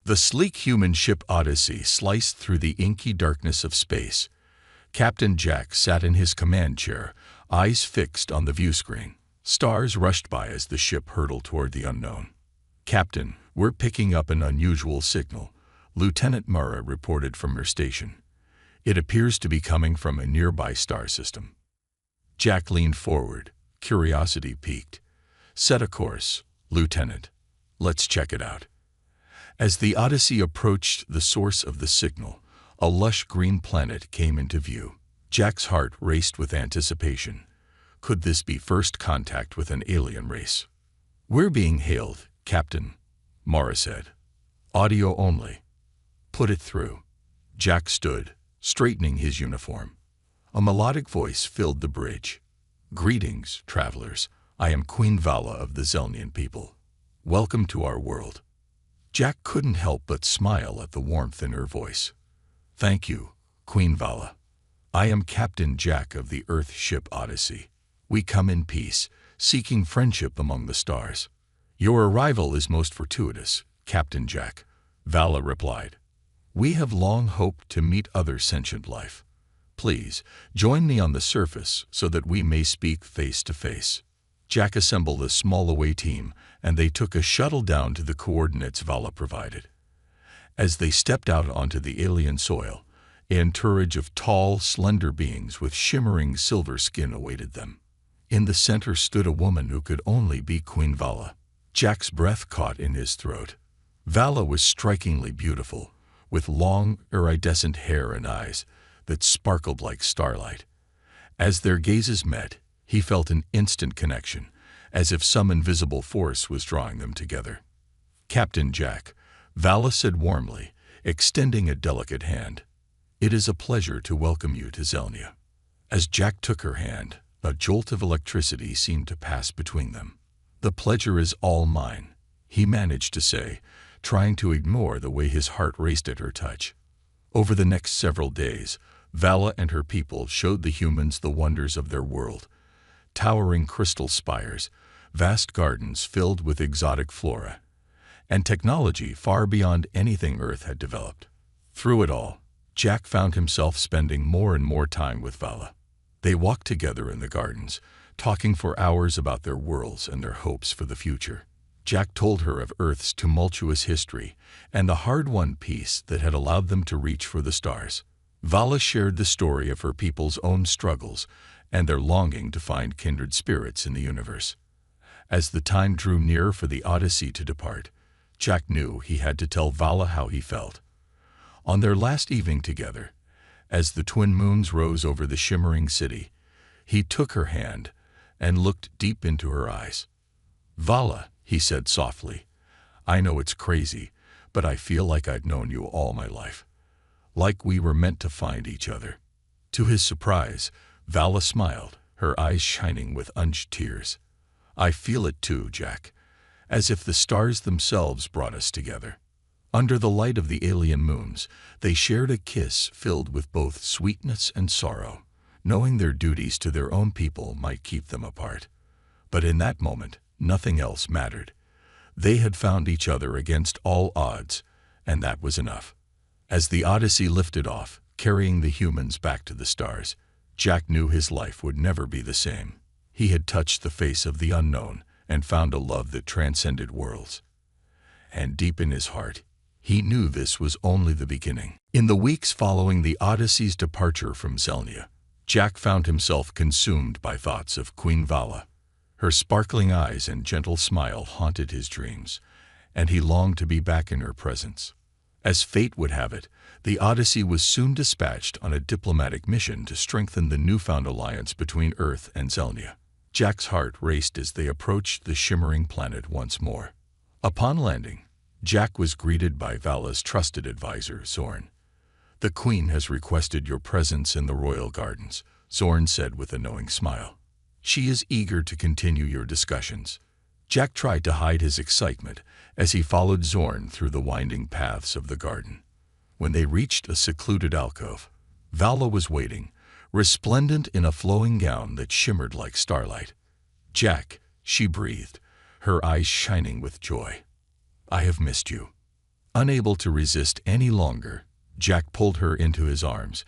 The sleek human ship Odyssey sliced through the inky darkness of space. Captain Jack sat in his command chair, eyes fixed on the viewscreen. Stars rushed by as the ship hurtled toward the unknown. "Captain, we're picking up an unusual signal," Lieutenant Murrah reported from her station. "It appears to be coming from a nearby star system." Jack leaned forward, curiosity piqued. "Set a course, Lieutenant. Let's check it out." As the Odyssey approached the source of the signal, a lush green planet came into view. Jack's heart raced with anticipation. Could this be first contact with an alien race? "We're being hailed, Captain," Mara said. "Audio only." "Put it through." Jack stood, straightening his uniform. A melodic voice filled the bridge. "Greetings, travelers. I am Queen Vala of the Zelnian people. Welcome to our world." Jack couldn't help but smile at the warmth in her voice. "Thank you, Queen Vala. I am Captain Jack of the Earth ship Odyssey. We come in peace, seeking friendship among the stars." "Your arrival is most fortuitous, Captain Jack," Vala replied. "We have long hoped to meet other sentient life. Please, join me on the surface so that we may speak face to face." Jack assembled a small away team, and they took a shuttle down to the coordinates Vala provided. As they stepped out onto the alien soil, an entourage of tall, slender beings with shimmering silver skin awaited them. In the center stood a woman who could only be Queen Vala. Jack's breath caught in his throat. Vala was strikingly beautiful, with long, iridescent hair and eyes that sparkled like starlight. As their gazes met, he felt an instant connection, as if some invisible force was drawing them together. "Captain Jack," Vala said warmly, extending a delicate hand. "It is a pleasure to welcome you to Zelnia." As Jack took her hand, a jolt of electricity seemed to pass between them. "The pleasure is all mine," he managed to say, trying to ignore the way his heart raced at her touch. Over the next several days, Vala and her people showed the humans the wonders of their world. Towering crystal spires, vast gardens filled with exotic flora, and technology far beyond anything Earth had developed. Through it all, Jack found himself spending more and more time with Vala. They walked together in the gardens, talking for hours about their worlds and their hopes for the future. Jack told her of Earth's tumultuous history and the hard-won peace that had allowed them to reach for the stars. Vala shared the story of her people's own struggles and their longing to find kindred spirits in the universe. As the time drew near for the Odyssey to depart, Jack knew he had to tell Vala how he felt. On their last evening together, as the twin moons rose over the shimmering city, he took her hand and looked deep into her eyes. "Vala," he said softly, "I know it's crazy, but I feel like I've known you all my life. Like we were meant to find each other." To his surprise, Vala smiled, her eyes shining with unshed tears. "I feel it too, Jack, as if the stars themselves brought us together." Under the light of the alien moons, they shared a kiss filled with both sweetness and sorrow, knowing their duties to their own people might keep them apart. But in that moment, nothing else mattered. They had found each other against all odds, and that was enough. As the Odyssey lifted off, carrying the humans back to the stars, Jack knew his life would never be the same. He had touched the face of the unknown and found a love that transcended worlds. And deep in his heart, he knew this was only the beginning. In the weeks following the Odyssey's departure from Zelnia, Jack found himself consumed by thoughts of Queen Vala. Her sparkling eyes and gentle smile haunted his dreams, and he longed to be back in her presence. As fate would have it, the Odyssey was soon dispatched on a diplomatic mission to strengthen the newfound alliance between Earth and Zelnia. Jack's heart raced as they approached the shimmering planet once more. Upon landing, Jack was greeted by Vala's trusted advisor, Zorn. "The Queen has requested your presence in the royal gardens," Zorn said with a knowing smile. "She is eager to continue your discussions." Jack tried to hide his excitement as he followed Zorn through the winding paths of the garden. When they reached a secluded alcove, Vala was waiting, resplendent in a flowing gown that shimmered like starlight. "Jack," she breathed, her eyes shining with joy. "I have missed you." Unable to resist any longer, Jack pulled her into his arms,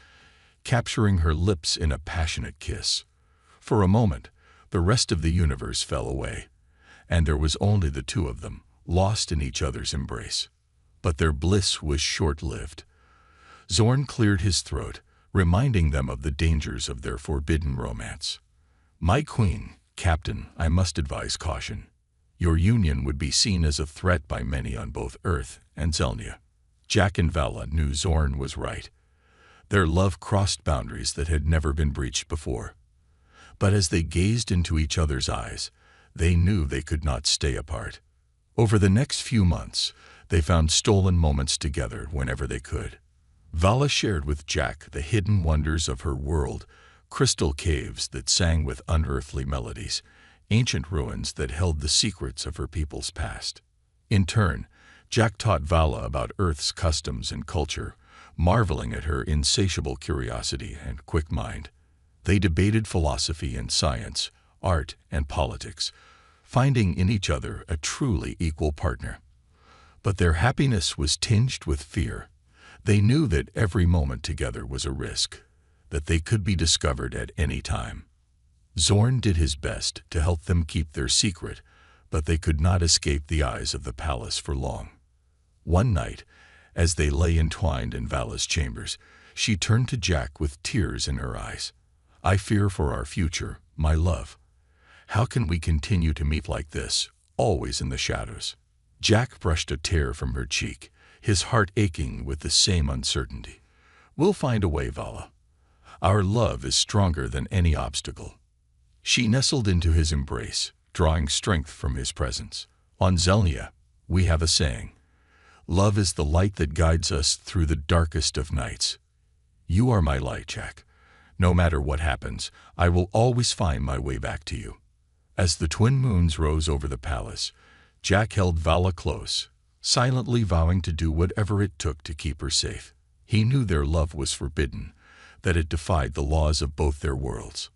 capturing her lips in a passionate kiss. For a moment, the rest of the universe fell away, and there was only the two of them, lost in each other's embrace. But their bliss was short-lived. Zorn cleared his throat, reminding them of the dangers of their forbidden romance. "My queen, Captain, I must advise caution. Your union would be seen as a threat by many on both Earth and Zelnia." Jack and Vala knew Zorn was right. Their love crossed boundaries that had never been breached before. But as they gazed into each other's eyes, they knew they could not stay apart. Over the next few months, they found stolen moments together whenever they could. Vala shared with Jack the hidden wonders of her world, crystal caves that sang with unearthly melodies, ancient ruins that held the secrets of her people's past. In turn, Jack taught Vala about Earth's customs and culture, marveling at her insatiable curiosity and quick mind. They debated philosophy and science, art and politics, finding in each other a truly equal partner. But their happiness was tinged with fear. They knew that every moment together was a risk, that they could be discovered at any time. Zorn did his best to help them keep their secret, but they could not escape the eyes of the palace for long. One night, as they lay entwined in Vala's chambers, she turned to Jack with tears in her eyes. "I fear for our future, my love. How can we continue to meet like this, always in the shadows?" Jack brushed a tear from her cheek, his heart aching with the same uncertainty. "We'll find a way, Vala. Our love is stronger than any obstacle." She nestled into his embrace, drawing strength from his presence. "On Zelnia, we have a saying. Love is the light that guides us through the darkest of nights. You are my light, Jack. No matter what happens, I will always find my way back to you." As the twin moons rose over the palace, Jack held Vala close, silently vowing to do whatever it took to keep her safe. He knew their love was forbidden, that it defied the laws of both their worlds.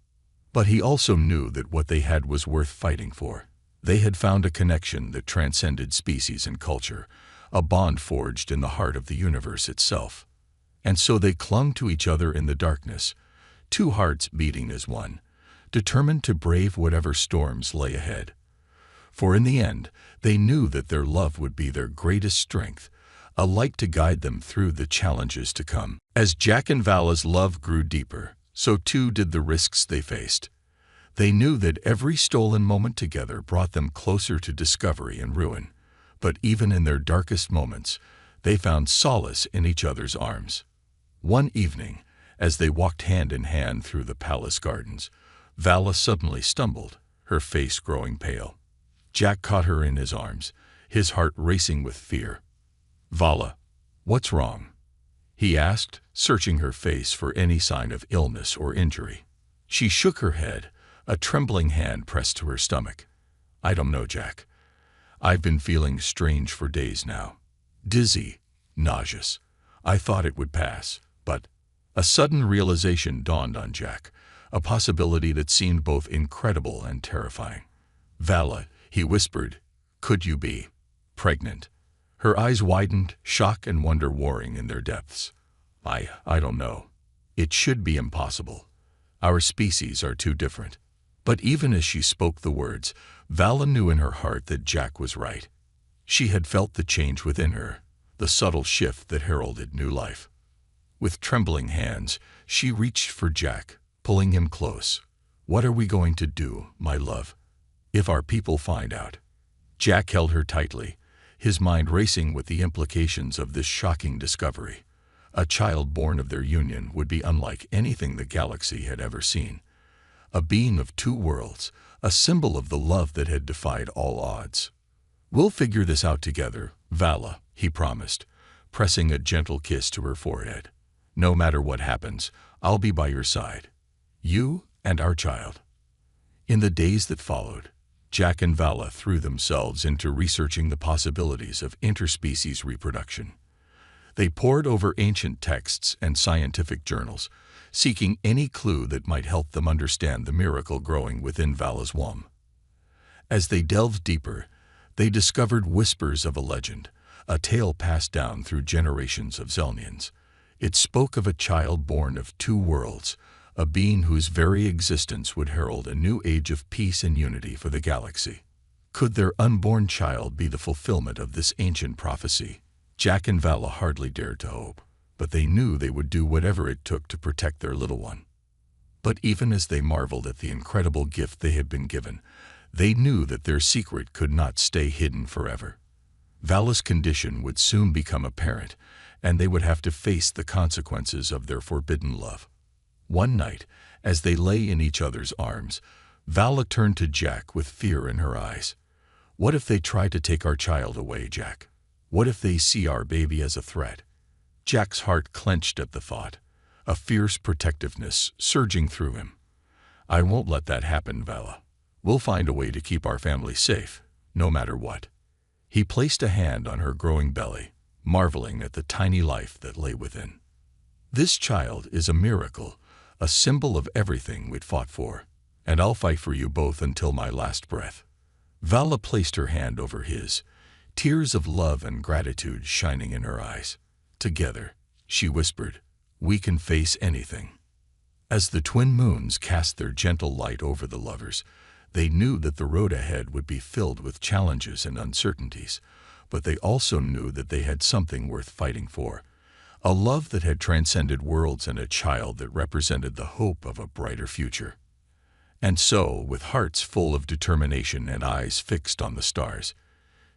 But he also knew that what they had was worth fighting for. They had found a connection that transcended species and culture, a bond forged in the heart of the universe itself. And so they clung to each other in the darkness, two hearts beating as one, determined to brave whatever storms lay ahead. For in the end, they knew that their love would be their greatest strength, a light to guide them through the challenges to come. As Jack and Vala's love grew deeper, so too did the risks they faced. They knew that every stolen moment together brought them closer to discovery and ruin. But even in their darkest moments, they found solace in each other's arms. One evening, as they walked hand in hand through the palace gardens, Vala suddenly stumbled, her face growing pale. Jack caught her in his arms, his heart racing with fear. "Vala, what's wrong?" he asked, searching her face for any sign of illness or injury. She shook her head, a trembling hand pressed to her stomach. "I don't know, Jack. I've been feeling strange for days now. Dizzy, nauseous. I thought it would pass, but..." A sudden realization dawned on Jack, a possibility that seemed both incredible and terrifying. "Vala," he whispered, "could you be pregnant?" Her eyes widened, shock and wonder warring in their depths. I don't know. It should be impossible. Our species are too different." But even as she spoke the words, Vala knew in her heart that Jack was right. She had felt the change within her, the subtle shift that heralded new life. With trembling hands, she reached for Jack, pulling him close. "What are we going to do, my love, if our people find out?" Jack held her tightly, his mind racing with the implications of this shocking discovery. A child born of their union would be unlike anything the galaxy had ever seen. A being of two worlds, a symbol of the love that had defied all odds. "We'll figure this out together, Vala," he promised, pressing a gentle kiss to her forehead. "No matter what happens, I'll be by your side. You and our child." In the days that followed, Jack and Vala threw themselves into researching the possibilities of interspecies reproduction. They pored over ancient texts and scientific journals, seeking any clue that might help them understand the miracle growing within Vala's womb. As they delved deeper, they discovered whispers of a legend, a tale passed down through generations of Zelnians. It spoke of a child born of two worlds, a being whose very existence would herald a new age of peace and unity for the galaxy. Could their unborn child be the fulfillment of this ancient prophecy? Jack and Vala hardly dared to hope, but they knew they would do whatever it took to protect their little one. But even as they marveled at the incredible gift they had been given, they knew that their secret could not stay hidden forever. Vala's condition would soon become apparent, and they would have to face the consequences of their forbidden love. One night, as they lay in each other's arms, Vala turned to Jack with fear in her eyes. "What if they try to take our child away, Jack? What if they see our baby as a threat?" Jack's heart clenched at the thought, a fierce protectiveness surging through him. "I won't let that happen, Vala. We'll find a way to keep our family safe, no matter what." He placed a hand on her growing belly, marveling at the tiny life that lay within. "This child is a miracle, a symbol of everything we'd fought for, and I'll fight for you both until my last breath." Vala placed her hand over his, tears of love and gratitude shining in her eyes. "Together," she whispered, "we can face anything." As the twin moons cast their gentle light over the lovers, they knew that the road ahead would be filled with challenges and uncertainties, but they also knew that they had something worth fighting for, a love that had transcended worlds and a child that represented the hope of a brighter future. And so, with hearts full of determination and eyes fixed on the stars,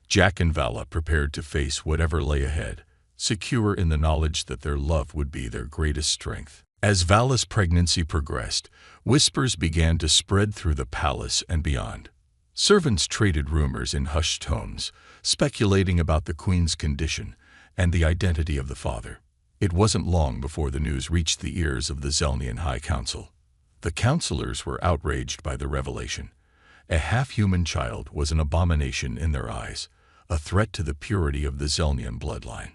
Jack and Vala prepared to face whatever lay ahead, secure in the knowledge that their love would be their greatest strength. As Vala's pregnancy progressed, whispers began to spread through the palace and beyond. Servants traded rumors in hushed tones, speculating about the queen's condition and the identity of the father. It wasn't long before the news reached the ears of the Zelnian High Council. The councilors were outraged by the revelation. A half-human child was an abomination in their eyes, a threat to the purity of the Zelnian bloodline.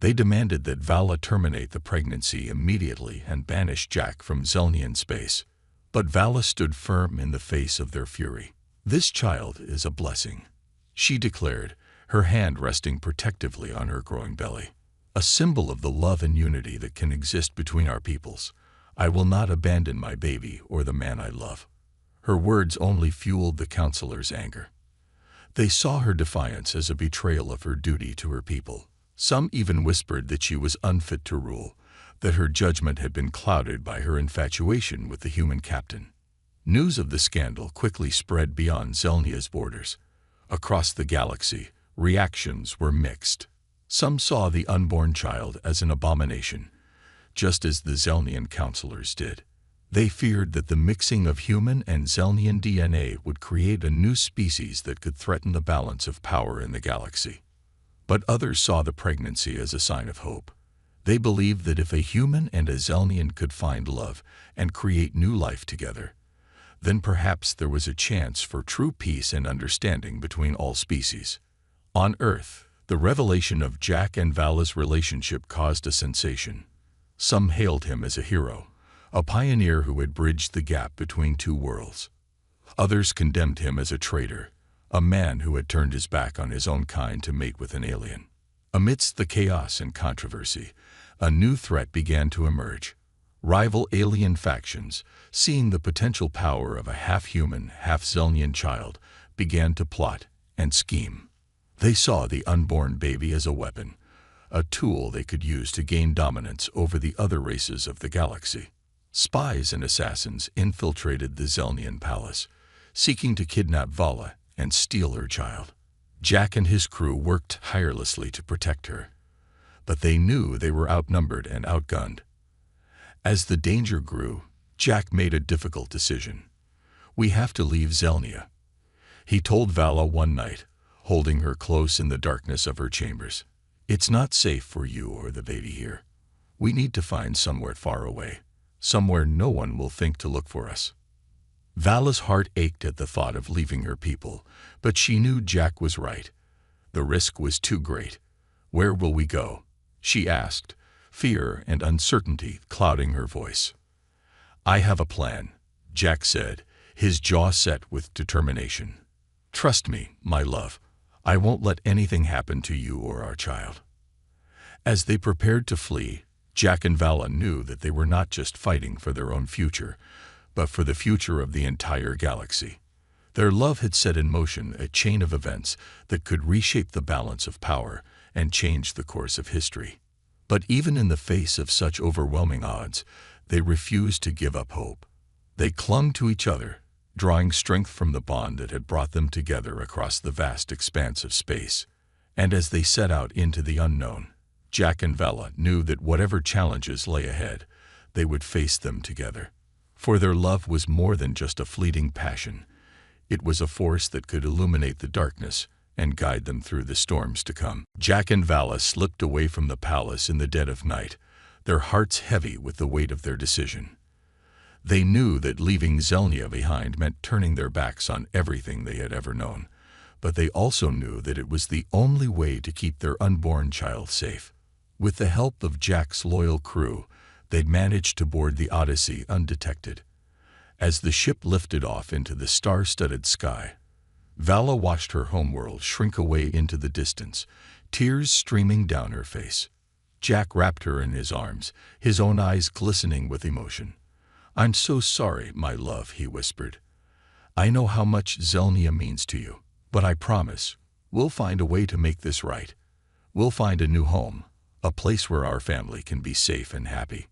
They demanded that Vala terminate the pregnancy immediately and banish Jack from Zelnian space. But Vala stood firm in the face of their fury. "This child is a blessing," she declared, her hand resting protectively on her growing belly. "A symbol of the love and unity that can exist between our peoples. I will not abandon my baby or the man I love." Her words only fueled the councilors' anger. They saw her defiance as a betrayal of her duty to her people. Some even whispered that she was unfit to rule, that her judgment had been clouded by her infatuation with the human captain. News of the scandal quickly spread beyond Zelnia's borders. Across the galaxy, reactions were mixed. Some saw the unborn child as an abomination, just as the Zelnian councilors did. They feared that the mixing of human and Zelnian DNA would create a new species that could threaten the balance of power in the galaxy. But others saw the pregnancy as a sign of hope. They believed that if a human and a Zelnian could find love and create new life together, then perhaps there was a chance for true peace and understanding between all species. On Earth, the revelation of Jack and Vala's relationship caused a sensation. Some hailed him as a hero, a pioneer who had bridged the gap between two worlds. Others condemned him as a traitor, a man who had turned his back on his own kind to mate with an alien. Amidst the chaos and controversy, a new threat began to emerge. Rival alien factions, seeing the potential power of a half-human, half-Zelnian child, began to plot and scheme. They saw the unborn baby as a weapon, a tool they could use to gain dominance over the other races of the galaxy. Spies and assassins infiltrated the Zelnian palace, seeking to kidnap Vala and steal her child. Jack and his crew worked tirelessly to protect her, but they knew they were outnumbered and outgunned. As the danger grew, Jack made a difficult decision. "We have to leave Zelnia," he told Vala one night, holding her close in the darkness of her chambers. "It's not safe for you or the baby here. We need to find somewhere far away, somewhere no one will think to look for us." Vala's heart ached at the thought of leaving her people, but she knew Jack was right. The risk was too great. "Where will we go?" she asked, fear and uncertainty clouding her voice. "I have a plan," Jack said, his jaw set with determination. "Trust me, my love. I won't let anything happen to you or our child." As they prepared to flee, Jack and Vala knew that they were not just fighting for their own future, but for the future of the entire galaxy. Their love had set in motion a chain of events that could reshape the balance of power and change the course of history. But even in the face of such overwhelming odds, they refused to give up hope. They clung to each other, drawing strength from the bond that had brought them together across the vast expanse of space. And as they set out into the unknown, Jack and Vala knew that whatever challenges lay ahead, they would face them together. For their love was more than just a fleeting passion. It was a force that could illuminate the darkness and guide them through the storms to come. Jack and Vala slipped away from the palace in the dead of night, their hearts heavy with the weight of their decision. They knew that leaving Zelnia behind meant turning their backs on everything they had ever known, but they also knew that it was the only way to keep their unborn child safe. With the help of Jack's loyal crew, they'd managed to board the Odyssey undetected. As the ship lifted off into the star-studded sky, Vala watched her homeworld shrink away into the distance, tears streaming down her face. Jack wrapped her in his arms, his own eyes glistening with emotion. "I'm so sorry, my love," he whispered. "I know how much Zelnia means to you, but I promise, we'll find a way to make this right. We'll find a new home, a place where our family can be safe and happy."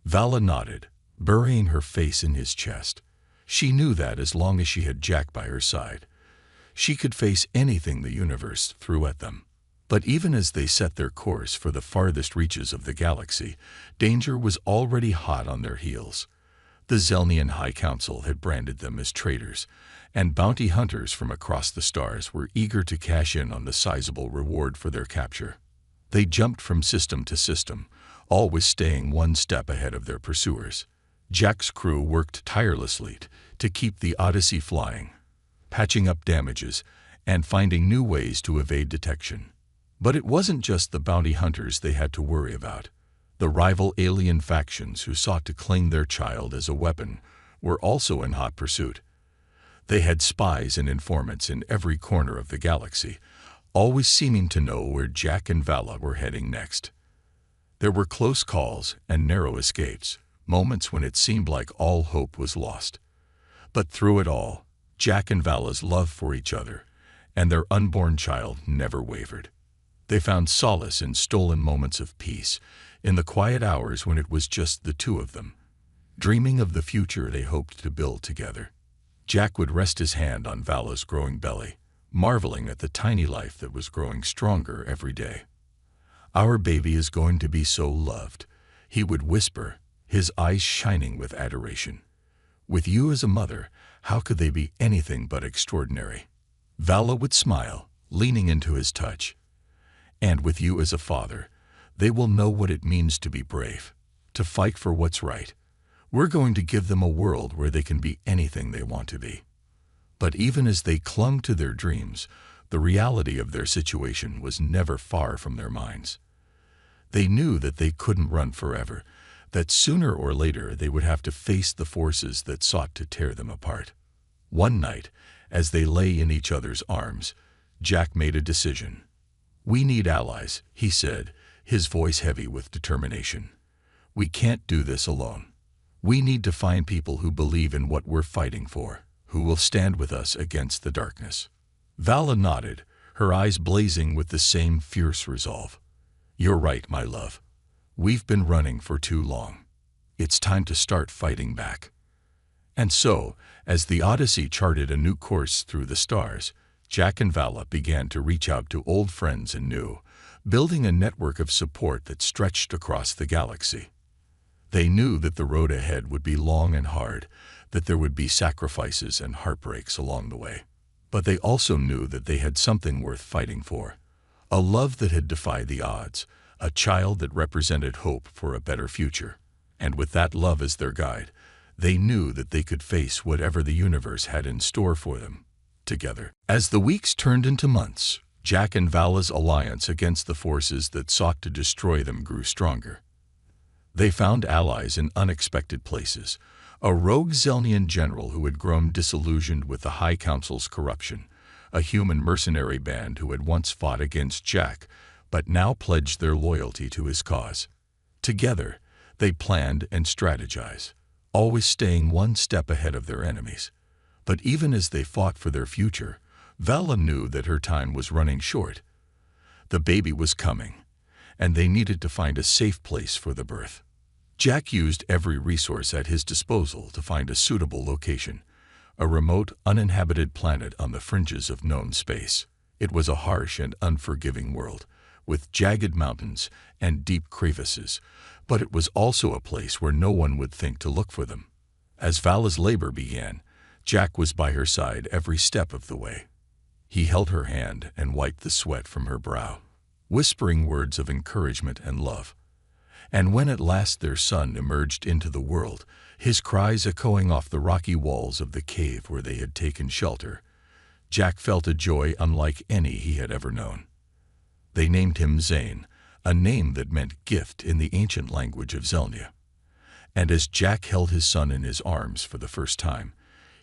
Vala nodded, burying her face in his chest. She knew that as long as she had Jack by her side, she could face anything the universe threw at them. But even as they set their course for the farthest reaches of the galaxy, danger was already hot on their heels. The Zelnian High Council had branded them as traitors, and bounty hunters from across the stars were eager to cash in on the sizable reward for their capture. They jumped from system to system, always staying one step ahead of their pursuers. Jack's crew worked tirelessly to keep the Odyssey flying, patching up damages and finding new ways to evade detection. But it wasn't just the bounty hunters they had to worry about. The rival alien factions who sought to claim their child as a weapon were also in hot pursuit. They had spies and informants in every corner of the galaxy, always seeming to know where Jack and Vala were heading next. There were close calls and narrow escapes, moments when it seemed like all hope was lost. But through it all, Jack and Vala's love for each other and their unborn child never wavered. They found solace in stolen moments of peace, in the quiet hours when it was just the two of them, dreaming of the future they hoped to build together. Jack would rest his hand on Vala's growing belly, marveling at the tiny life that was growing stronger every day. "Our baby is going to be so loved," he would whisper, his eyes shining with adoration. "With you as a mother, how could they be anything but extraordinary?" Vala would smile, leaning into his touch. "And with you as a father, they will know what it means to be brave, to fight for what's right. We're going to give them a world where they can be anything they want to be." But even as they clung to their dreams, the reality of their situation was never far from their minds. They knew that they couldn't run forever, that sooner or later they would have to face the forces that sought to tear them apart. One night, as they lay in each other's arms, Jack made a decision. "We need allies," he said, his voice heavy with determination. "We can't do this alone. We need to find people who believe in what we're fighting for, who will stand with us against the darkness." Vala nodded, her eyes blazing with the same fierce resolve. "You're right, my love. We've been running for too long. It's time to start fighting back." And so, as the Odyssey charted a new course through the stars, Jack and Vala began to reach out to old friends and new, building a network of support that stretched across the galaxy. They knew that the road ahead would be long and hard, that there would be sacrifices and heartbreaks along the way. But they also knew that they had something worth fighting for, a love that had defied the odds, a child that represented hope for a better future. And with that love as their guide, they knew that they could face whatever the universe had in store for them, together. As the weeks turned into months, Jack and Vala's alliance against the forces that sought to destroy them grew stronger. They found allies in unexpected places, a rogue Zelnian general who had grown disillusioned with the High Council's corruption, a human mercenary band who had once fought against Jack, but now pledged their loyalty to his cause. Together, they planned and strategized, always staying one step ahead of their enemies. But even as they fought for their future, Vala knew that her time was running short. The baby was coming, and they needed to find a safe place for the birth. Jack used every resource at his disposal to find a suitable location, a remote, uninhabited planet on the fringes of known space. It was a harsh and unforgiving world, with jagged mountains and deep crevices, but it was also a place where no one would think to look for them. As Vala's labor began, Jack was by her side every step of the way. He held her hand and wiped the sweat from her brow, whispering words of encouragement and love. And when at last their son emerged into the world, his cries echoing off the rocky walls of the cave where they had taken shelter, Jack felt a joy unlike any he had ever known. They named him Zane, a name that meant gift in the ancient language of Zelnia. And as Jack held his son in his arms for the first time,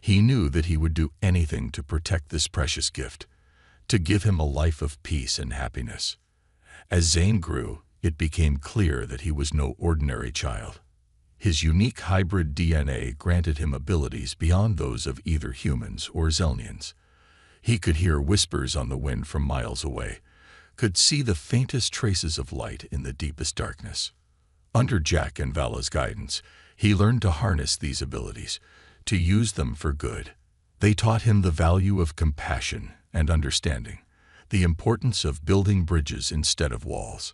he knew that he would do anything to protect this precious gift, to give him a life of peace and happiness. As Zane grew, it became clear that he was no ordinary child. His unique hybrid DNA granted him abilities beyond those of either humans or Zelnians. He could hear whispers on the wind from miles away, could see the faintest traces of light in the deepest darkness. Under Jack and Vala's guidance, he learned to harness these abilities, to use them for good. They taught him the value of compassion and understanding, the importance of building bridges instead of walls.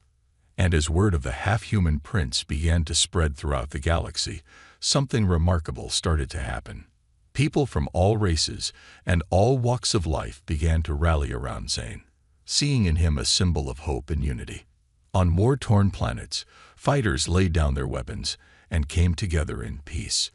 And as word of the half-human prince began to spread throughout the galaxy, something remarkable started to happen. People from all races and all walks of life began to rally around Zane, seeing in him a symbol of hope and unity. On war-torn planets, fighters laid down their weapons and came together in peace.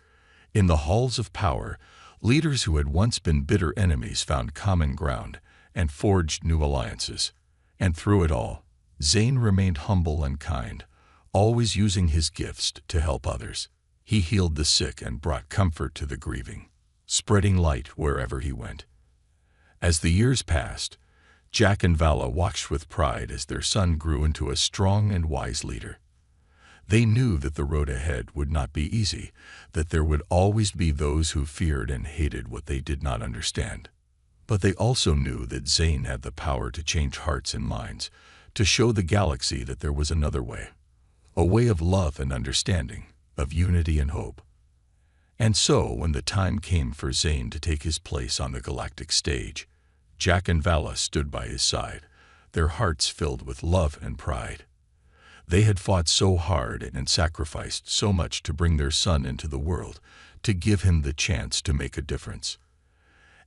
In the halls of power, leaders who had once been bitter enemies found common ground and forged new alliances. And through it all, Zane remained humble and kind, always using his gifts to help others. He healed the sick and brought comfort to the grieving, spreading light wherever he went. As the years passed, Jack and Vala watched with pride as their son grew into a strong and wise leader. They knew that the road ahead would not be easy, that there would always be those who feared and hated what they did not understand. But they also knew that Zane had the power to change hearts and minds, to show the galaxy that there was another way, a way of love and understanding, of unity and hope. And so, when the time came for Zane to take his place on the galactic stage, Jack and Vala stood by his side, their hearts filled with love and pride. They had fought so hard and sacrificed so much to bring their son into the world, to give him the chance to make a difference.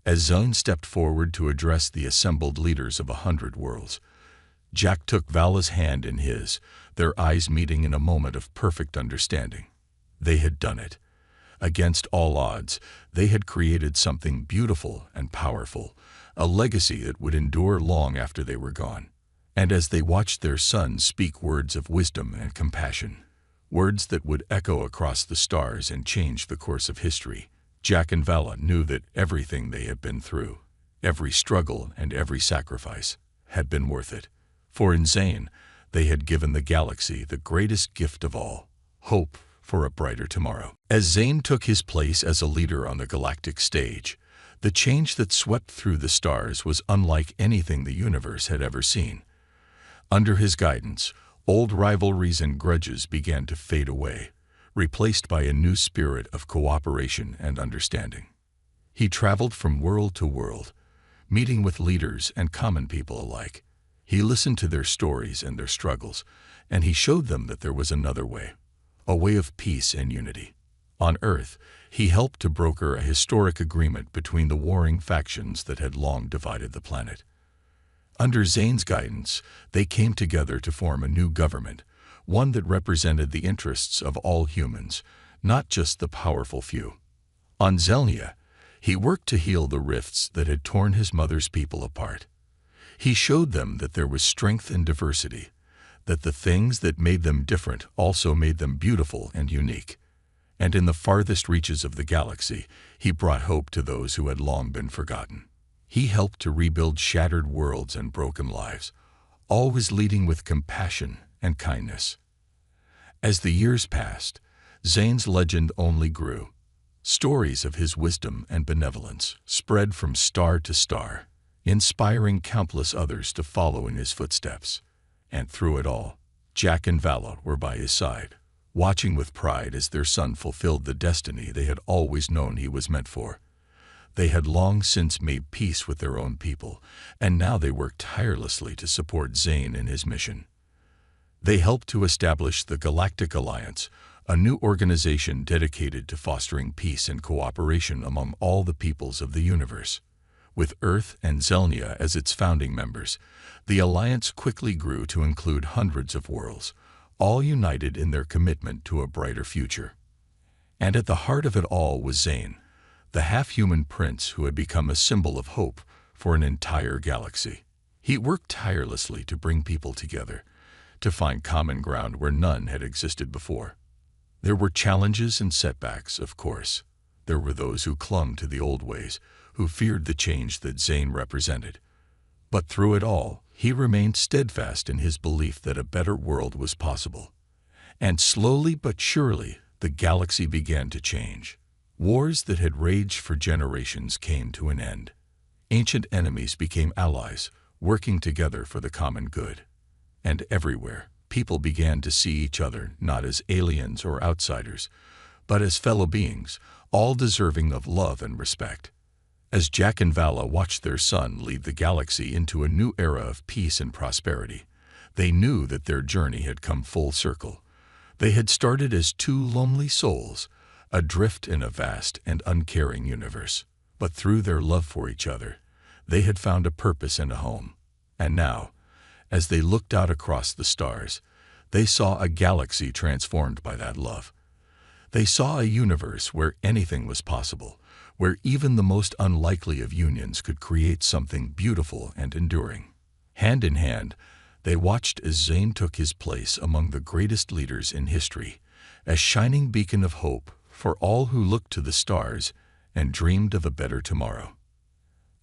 As Zane stepped forward to address the assembled leaders of 100 worlds, Jack took Vala's hand in his, their eyes meeting in a moment of perfect understanding. They had done it. Against all odds, they had created something beautiful and powerful, a legacy that would endure long after they were gone. And as they watched their son speak words of wisdom and compassion, words that would echo across the stars and change the course of history, Jack and Vala knew that everything they had been through, every struggle and every sacrifice, had been worth it. For in Zane, they had given the galaxy the greatest gift of all, hope for a brighter tomorrow. As Zane took his place as a leader on the galactic stage, the change that swept through the stars was unlike anything the universe had ever seen. Under his guidance, old rivalries and grudges began to fade away, replaced by a new spirit of cooperation and understanding. He traveled from world to world, meeting with leaders and common people alike. He listened to their stories and their struggles, and he showed them that there was another way, a way of peace and unity. On Earth, he helped to broker a historic agreement between the warring factions that had long divided the planet. Under Zane's guidance, they came together to form a new government, one that represented the interests of all humans, not just the powerful few. On Zelnia, he worked to heal the rifts that had torn his mother's people apart. He showed them that there was strength in diversity, that the things that made them different also made them beautiful and unique. And in the farthest reaches of the galaxy, he brought hope to those who had long been forgotten. He helped to rebuild shattered worlds and broken lives, always leading with compassion and kindness. As the years passed, Zane's legend only grew. Stories of his wisdom and benevolence spread from star to star, inspiring countless others to follow in his footsteps. And through it all, Jack and Vala were by his side, watching with pride as their son fulfilled the destiny they had always known he was meant for. They had long since made peace with their own people, and now they worked tirelessly to support Zane in his mission. They helped to establish the Galactic Alliance, a new organization dedicated to fostering peace and cooperation among all the peoples of the universe. With Earth and Zelnia as its founding members, the alliance quickly grew to include hundreds of worlds, all united in their commitment to a brighter future. And at the heart of it all was Zane, the half-human prince who had become a symbol of hope for an entire galaxy. He worked tirelessly to bring people together, to find common ground where none had existed before. There were challenges and setbacks, of course. There were those who clung to the old ways, who feared the change that Zane represented. But through it all, he remained steadfast in his belief that a better world was possible. And slowly but surely, the galaxy began to change. Wars that had raged for generations came to an end. Ancient enemies became allies, working together for the common good. And everywhere, people began to see each other not as aliens or outsiders, but as fellow beings, all deserving of love and respect. As Jack and Vala watched their son lead the galaxy into a new era of peace and prosperity, they knew that their journey had come full circle. They had started as two lonely souls, adrift in a vast and uncaring universe. But through their love for each other, they had found a purpose and a home. And now, as they looked out across the stars, they saw a galaxy transformed by that love. They saw a universe where anything was possible, where even the most unlikely of unions could create something beautiful and enduring. Hand in hand, they watched as Zane took his place among the greatest leaders in history, a shining beacon of hope for all who looked to the stars and dreamed of a better tomorrow.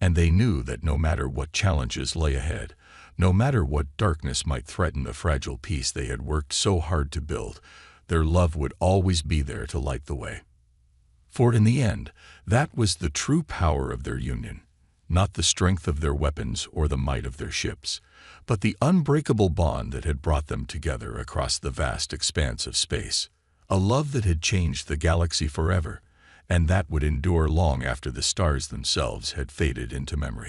And they knew that no matter what challenges lay ahead, no matter what darkness might threaten the fragile peace they had worked so hard to build, their love would always be there to light the way. For in the end, that was the true power of their union, not the strength of their weapons or the might of their ships, but the unbreakable bond that had brought them together across the vast expanse of space, a love that had changed the galaxy forever, and that would endure long after the stars themselves had faded into memory.